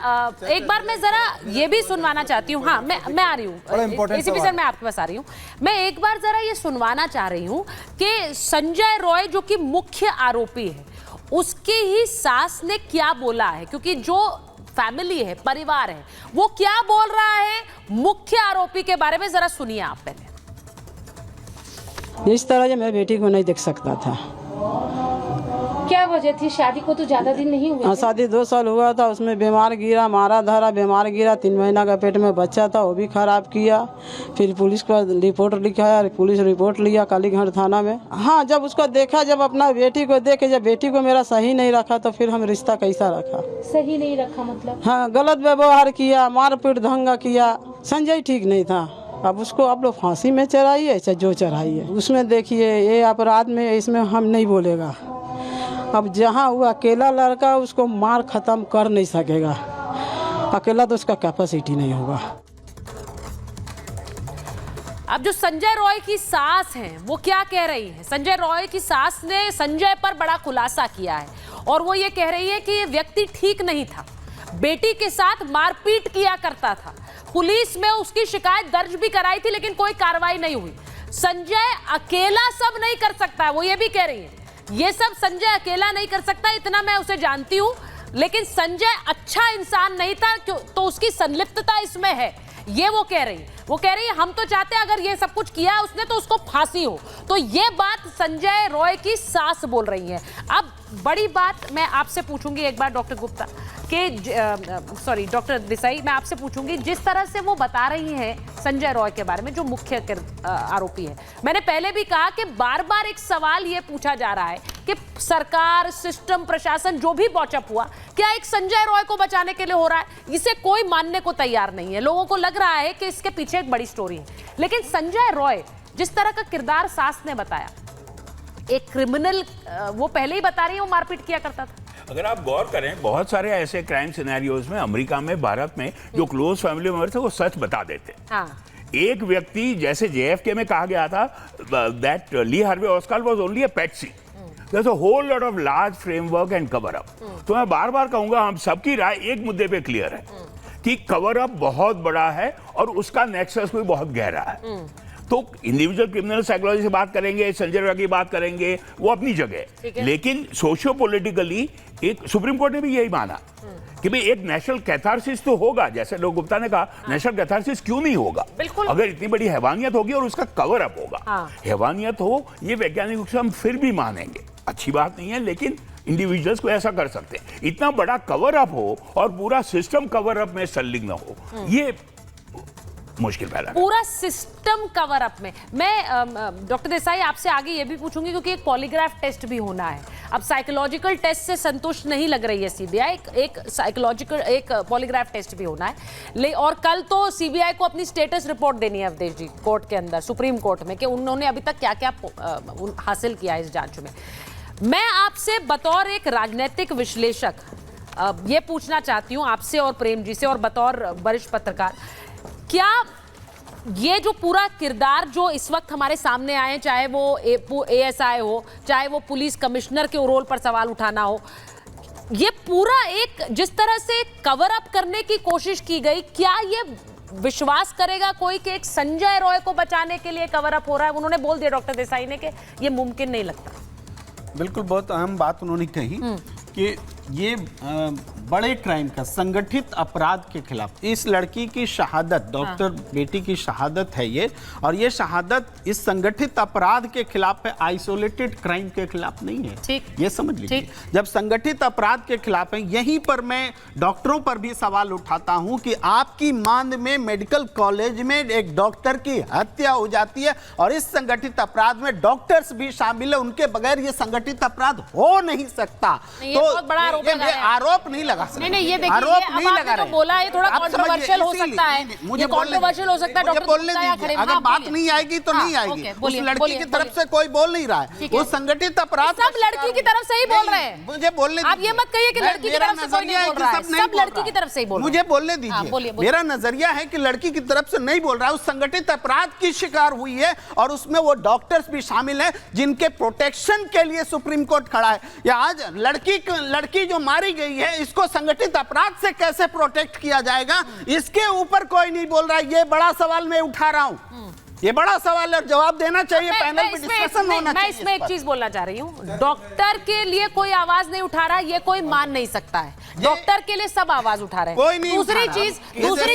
एक बार मैं जरा ये भी सुनवाना चाहती हूँ। हाँ, मैं आ रही हूँ एसीपी सर, मैं आपके पास आ रही हूँ। मैं एक बार जरा ये सुनवाना चाह रही हूँ कि संजय रॉय जो कि मुख्य आरोपी है, उसकी ही सास ने क्या बोला है, क्योंकि जो फैमिली है, परिवार है, वो क्या बोल रहा है मुख्य आरोपी के बारे में, जरा सुनिए आप पहले। इस तरह से मेरी बेटी को नहीं देख सकता था। क्या वजह थी? शादी को तो ज्यादा दिन नहीं हुए। शादी 2 साल हुआ था, उसमें बीमार गिरा, मारा धरा, बीमार गिरा, 3 महीना का पेट में बच्चा था, वो भी खराब किया। फिर पुलिस को रिपोर्ट लिखाया, पुलिस रिपोर्ट लिया कालीघाट थाना में। हाँ, जब उसको देखा, जब अपना बेटी को देखे, जब बेटी को मेरा सही नहीं रखा तो फिर हम रिश्ता कैसा रखा? सही नहीं रखा मतलब? हाँ, गलत व्यवहार किया, मारपीट दंगा किया। संजय ठीक नहीं था। अब उसको आप लोग फांसी में चढ़ाइए चाहे जो चढ़ाइए, उसमें देखिए ये अपराध में, इसमें हम नहीं बोलेगा। अब जहाँ हुआ अकेला लड़का, उसको मार खत्म कर नहीं सकेगा, अकेला तो उसका कैपेसिटी नहीं होगा। अब जो संजय रॉय की सास हैं, वो क्या कह रही है? संजय रॉय की सास ने संजय पर बड़ा खुलासा किया है और वो ये कह रही है कि ये व्यक्ति ठीक नहीं था, बेटी के साथ मारपीट किया करता था। पुलिस में उसकी शिकायत दर्ज भी कराई थी लेकिन कोई कार्रवाई नहीं हुई। संजय अकेला सब नहीं कर सकता, वो ये भी कह रही है। ये सब संजय अकेला नहीं कर सकता, इतना मैं उसे जानती हूं, लेकिन संजय अच्छा इंसान नहीं था तो उसकी संलिप्तता इसमें है, ये वो कह रही है। वो कह रही है हम तो चाहते हैं अगर ये सब कुछ किया उसने तो उसको फांसी हो। तो ये बात संजय रॉय की सास बोल रही है। अब बड़ी बात मैं आपसे पूछूंगी एक बार डॉक्टर गुप्ता के सॉरी डॉक्टर देसाई, मैं आपसे पूछूंगी जिस तरह से वो बता रही हैं संजय रॉय के बारे में जो मुख्य आरोपी है। मैंने पहले भी कहा कि बार बार एक सवाल ये पूछा जा रहा है कि सरकार, सिस्टम, प्रशासन जो भी पहुंचअप हुआ, क्या एक संजय रॉय को बचाने के लिए हो रहा है? इसे कोई मानने को तैयार नहीं है। लोगों को लग रहा है कि इसके पीछे एक बड़ी स्टोरी है। लेकिन संजय रॉय जिस तरह का किरदार सास ने बताया, एक क्रिमिनल, वो पहले ही बता रही है वो मारपीट किया करता था। अगर आप गौर करें, बहुत सारे ऐसे क्राइम सिनेरियोज में अमेरिका में, भारत में जो क्लोज फैमिली मेंबर थे वो सच बता देते। हाँ। एक व्यक्ति जैसे JFK में कहा गया था that Lee Harvey Oswald was only a patsy, there's a whole lot of large framework and cover up। तो मैं बार बार कहूंगा, हम सबकी राय एक मुद्दे पे क्लियर है कि कवर अप बहुत बड़ा है और उसका नेक्सस भी बहुत गहरा है। तो इंडिविजुअल क्रिमिनल साइकोलॉजी से बात करेंगे, संजय रॉय की बात करेंगे, वो अपनी जगह, लेकिन सोशियो पॉलिटिकली एक सुप्रीम कोर्ट ने भी यही माना कि भाई एक नेशनल कैथारसिस तो होगा। जैसे लोग गुप्ता ने कहा, नेशनल कैथारसिस क्यों नहीं होगा? अगर इतनी बड़ी हैवानियत होगी और उसका कवर अप होगा। हैवानियत हो, ये वैज्ञानिक रूप से हम फिर भी मानेंगे, अच्छी बात नहीं है, लेकिन इंडिविजुअल्स को ऐसा कर सकते हैं। इतना बड़ा कवर अप हो और पूरा सिस्टम कवर अप में संलिग्न हो, ये मुश्किल पैदा, पूरा सिस्टम कवर अप में। मैं डॉक्टर देसाई आपसे आगे ये भी पूछूंगी क्योंकि एक पॉलीग्राफ टेस्ट भी होना है। अब साइकोलॉजिकल टेस्ट से संतुष्ट नहीं लग रही है सीबीआई, एक साइकोलॉजिकल, एक पॉलीग्राफ टेस्ट भी होना है। और कल तो सीबीआई को अपनी स्टेटस रिपोर्ट देनी है अवधेश जी, कोर्ट के अंदर, सुप्रीम कोर्ट में, कि उन्होंने अभी तक क्या क्या हासिल किया इस जांच में। मैं आपसे बतौर एक राजनीतिक विश्लेषक ये पूछना चाहती हूँ आपसे और प्रेम जी से, और बतौर वरिष्ठ पत्रकार, क्या ये जो पूरा किरदार जो इस वक्त हमारे सामने आए, चाहे वो ASI हो, चाहे वो पुलिस कमिश्नर के रोल पर सवाल उठाना हो, ये पूरा एक जिस तरह से कवर अप करने की कोशिश की गई, क्या ये विश्वास करेगा कोई कि एक संजय रॉय को बचाने के लिए कवर अप हो रहा है? उन्होंने बोल दिया डॉक्टर देसाई ने कि ये मुमकिन नहीं लगता। बिल्कुल, बहुत अहम बात उन्होंने कही कि ये बड़े क्राइम का, संगठित अपराध के खिलाफ इस लड़की की शहादत, डॉक्टर बेटी की शहादत है ये, और ये शहादत इस संगठित अपराध के खिलाफ है, आइसोलेटेड क्राइम के खिलाफ नहीं है। ये समझ लीजिए, जब संगठित अपराध के खिलाफ है। यहीं पर मैं डॉक्टरों पर भी सवाल उठाता हूं कि आपकी मांद में मेडिकल कॉलेज में एक डॉक्टर की हत्या हो जाती है और इस संगठित अपराध में डॉक्टर्स भी शामिल है, उनके बगैर ये संगठित अपराध हो नहीं सकता। तो आरोप नहीं लगा सकते। नहीं, ये देखिए, आरोप नहीं लगा रहे। बोला ये थोड़ा कंट्रोवर्शियल हो सकता है, मुझे कंट्रोवर्शियल हो सकता है। डॉक्टर बोलने दीजिए, अगर बात नहीं आएगी तो नहीं आएगी। उस लड़की की तरफ से कोई बोल नहीं रहा है, वो संगठित अपराध, सब लड़की की तरफ से ही बोल रहे हैं। मुझे बोलने दीजिए, आप ये मत कहिए कि लड़की की तरफ से कोई नहीं बोल रहा है, सब लड़की की तरफ से ही बोल रहे हैं। मुझे बोलने दीजिए, मेरा नजरिया है कि लड़की की तरफ से नहीं बोल रहा है, उस संगठित अपराध की शिकार हुई है और उसमें वो डॉक्टर्स भी शामिल हैं जिनके प्रोटेक्शन के लिए सुप्रीम कोर्ट खड़ा है। या आज लड़की जो मारी गई है, इसको इसको संगठित अपराध से कैसे प्रोटेक्ट किया जाएगा, इसके ऊपर कोई नहीं बोल रहा है। ये बड़ा सवाल मैं उठा रहा हूं, ये बड़ा सवाल है, जवाब देना चाहिए, पैनल में डिस्कशन होना चाहिए। मैं इसमें एक चीज बोलना चाह रही हूँ, डॉक्टर के लिए कोई आवाज नहीं उठा रहा, ये कोई मान नहीं सकता है। डॉक्टर के लिए सब आवाज उठा रहे कोई हैं। नहीं दूसरी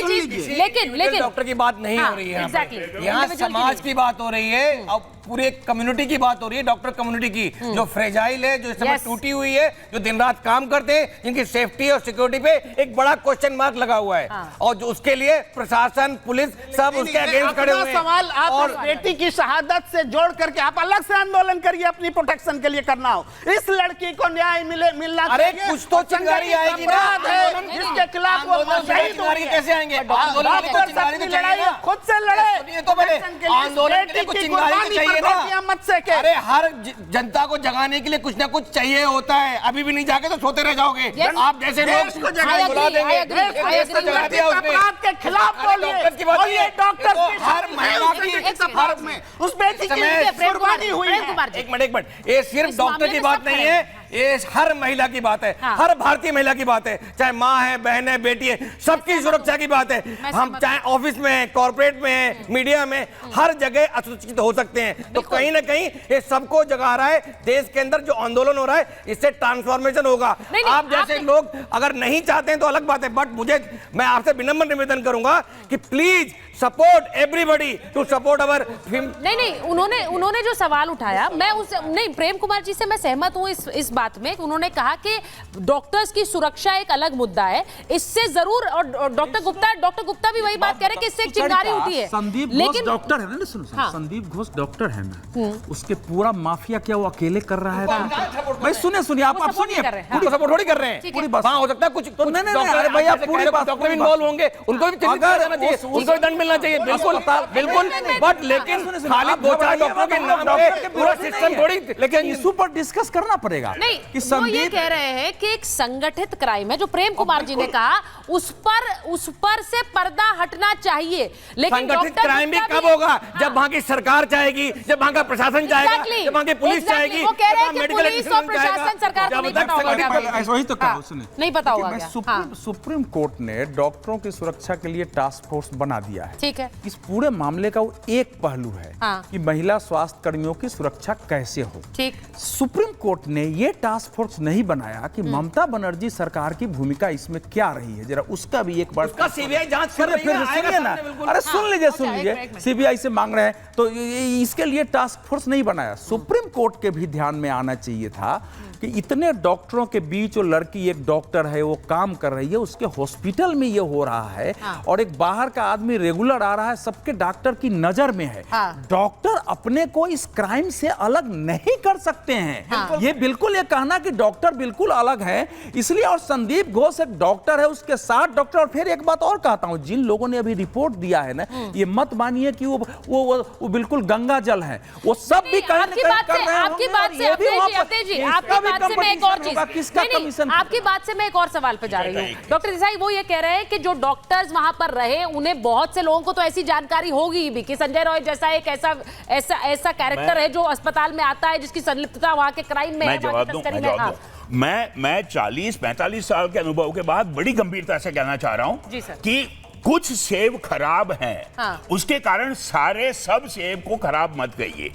चीज लेकिन डॉक्टर की बात नहीं हो रही है, एग्जैक्टली यहाँ समाज की बात हो रही है और पूरे कम्युनिटी की बात हो रही है, डॉक्टर कम्युनिटी की जो फ्रेजाइल है, जो इस समय टूटी हुई है, जो दिन रात काम करते हैं, जिनकी सेफ्टी और सिक्योरिटी पे एक बड़ा क्वेश्चन मार्क लगा हुआ है, और जो उसके लिए प्रशासन, पुलिस सब उसके अगेंस्ट खड़े हुए हैं। सवाल आप और बेटी की शहादत से जोड़ करके आप अलग से आंदोलन करिए, अपनी प्रोटेक्शन के लिए करना हो। इस लड़की को न्याय मिलना अरे चाहिए। कुछ तो चिंगारी आएगी ना, जिसके खिलाफ वो शहीद हुए हैं। कैसे आएंगे? आंदोलन के लिए डॉक्टर चिंगारी अपनी तो चाहिए लड़ाई ना। खुद से लड़े, सुनिए तो पहले, आंदोलन के लिए कुछ चिंगारी तो चाहिए ना। मत से के। अरे हर जनता को जगाने के लिए कुछ ना कुछ चाहिए होता है, अभी भी नहीं जागे तो सोते रह जाओगे। आप जैसे लोग को जगाएंगे, बुला देंगे, देश को जगा दिया उसने। अपराध के खिलाफ बोलिए, डॉक्टर की बात नहीं है, डॉक्टर तो की हर महिला की भारत में उस बेटी की कुर्बानी हुई है। एक मिनट, ये सिर्फ डॉक्टर की बात नहीं है, ये हर महिला की बात है, हाँ। हर भारतीय महिला की बात है, चाहे माँ है, बहन है, बेटी है, सबकी सुरक्षा की बात है। हम चाहे ऑफिस में, कॉर्पोरेट में, मीडिया में, हर जगह असुरक्षित हो सकते हैं। तो कहीं ना कहीं ये सबको जगा रहा है। देश के अंदर जो आंदोलन हो रहा है, इससे ट्रांसफॉर्मेशन होगा। नहीं, आप जैसे लोग अगर नहीं चाहते हैं तो अलग बात है, बट मैं आपसे विनम्र निवेदन करूंगा कि please support everybody to support our. नहीं, उन्होंने जो सवाल उठाया, मैं उस नहीं, प्रेम कुमार जी से मैं सहमत हूं इस बात में। उन्होंने कहा कि डॉक्टर्स की सुरक्षा एक अलग मुद्दा है, इससे जरूर, और डॉक्टर गुप्ता भी वही बात कह रहे हैं कि इससे एक चिंगारी उठी है। संदीप घोष डॉक्टर है ना, सुनो, हाँ। संदीप घोष डॉक्टर है ना, उसके पूरा माफिया क्या वो अकेले कर रहा है? भाई सुनिए, आप सुनिए, पूरी सपोर्ट थोड़ी कर रहे हैं, पूरी बात वहाँ हो सकता है कुछ नहीं, डॉक्टर भाई आप पूरी बात डॉक्टर इन्वॉल्व होंगे, उनको भी चिन्हित किया जाना चाहिए, उनको भी दंड मिलना चाहिए, बिल्कुल बिल्कुल। बट लेकिन खाली दो चार डॉक्टरों के नाम पे पूरा सिस्टम थोड़ी, लेकिन इशू पर डिस्कस करना पड़ेगा। नहीं, कि वो ये संदीप कह रहे हैं कि एक संगठित क्राइम है, जो प्रेम कुमार जी ने कहा, उस पर से पर्दा हटना चाहिए। लेकिन संगठित क्राइम भी कब होगा? जब वहां की सरकार चाहेगी, जब वहां का प्रशासन चाहेगा, जब वहां की पुलिस चाहेगी, वो कह रहे हैं कि मेडिकल पुलिस और प्रशासन, सरकार को नहीं पता होगा क्या बोलिए। वही तो कहा उसने, नहीं पता होगा क्या? सुप्रीम कोर्ट ने डॉक्टरों की सुरक्षा के लिए टास्क फोर्स बना दिया है। ठीक है, इस पूरे मामले का वो एक पहलू है कि महिला स्वास्थ्य कर्मियों की सुरक्षा कैसे हो। ठीक। सुप्रीम कोर्ट ने ये टास्क फोर्स नहीं बनाया कि ममता बनर्जी सरकार की भूमिका इसमें क्या रही है, जरा उसका भी एक बार उसका सीबीआई जांच कर रही है, फिर आएगा सुनिए ना, सामने बिल्कुल। अरे सुन लीजिए, सीबीआई से मांग रहे हैं तो इसके लिए टास्क फोर्स नहीं बनाया। सुप्रीम कोर्ट के भी ध्यान में आना चाहिए था कि इतने डॉक्टरों के बीच वो लड़की, एक डॉक्टर है, वो काम कर रही है, उसके हॉस्पिटल में ये हो रहा है, और एक बाहर का आदमी रेगुलर आ रहा है, सबके डॉक्टर की नजर में है। डॉक्टर अपने को इस क्राइम से अलग नहीं कर सकते हैं। ये बिल्कुल ये कहना कि डॉक्टर बिल्कुल अलग है, इसलिए। और संदीप घोष एक डॉक्टर है, उसके साथ डॉक्टर। और फिर एक बात और कहता हूं, जिन लोगों ने अभी रिपोर्ट दिया है ना, ये मत मानिए कि वो बिल्कुल गंगा जल है, वो सब भी कर रहे हैं। आपकी बात से मैं एक और सवाल पे जा रही हूँ। डॉक्टर देसाई वो ये कह रहे हैं कि जो डॉक्टर्स वहां पर रहे, उन्हें बहुत से लोगों को तो ऐसी जानकारी होगी भी कि संजय रॉय जैसा एक ऐसा कैरेक्टर है जो अस्पताल में आता है, जिसकी संलिप्तता वहां के क्राइम में है, मैं 40-45 साल के अनुभव के बाद बड़ी गंभीरता से कहना चाह रहा हूं कि कुछ सेब खराब हैं, उसके कारण सब सेब को खराब मत कहिए।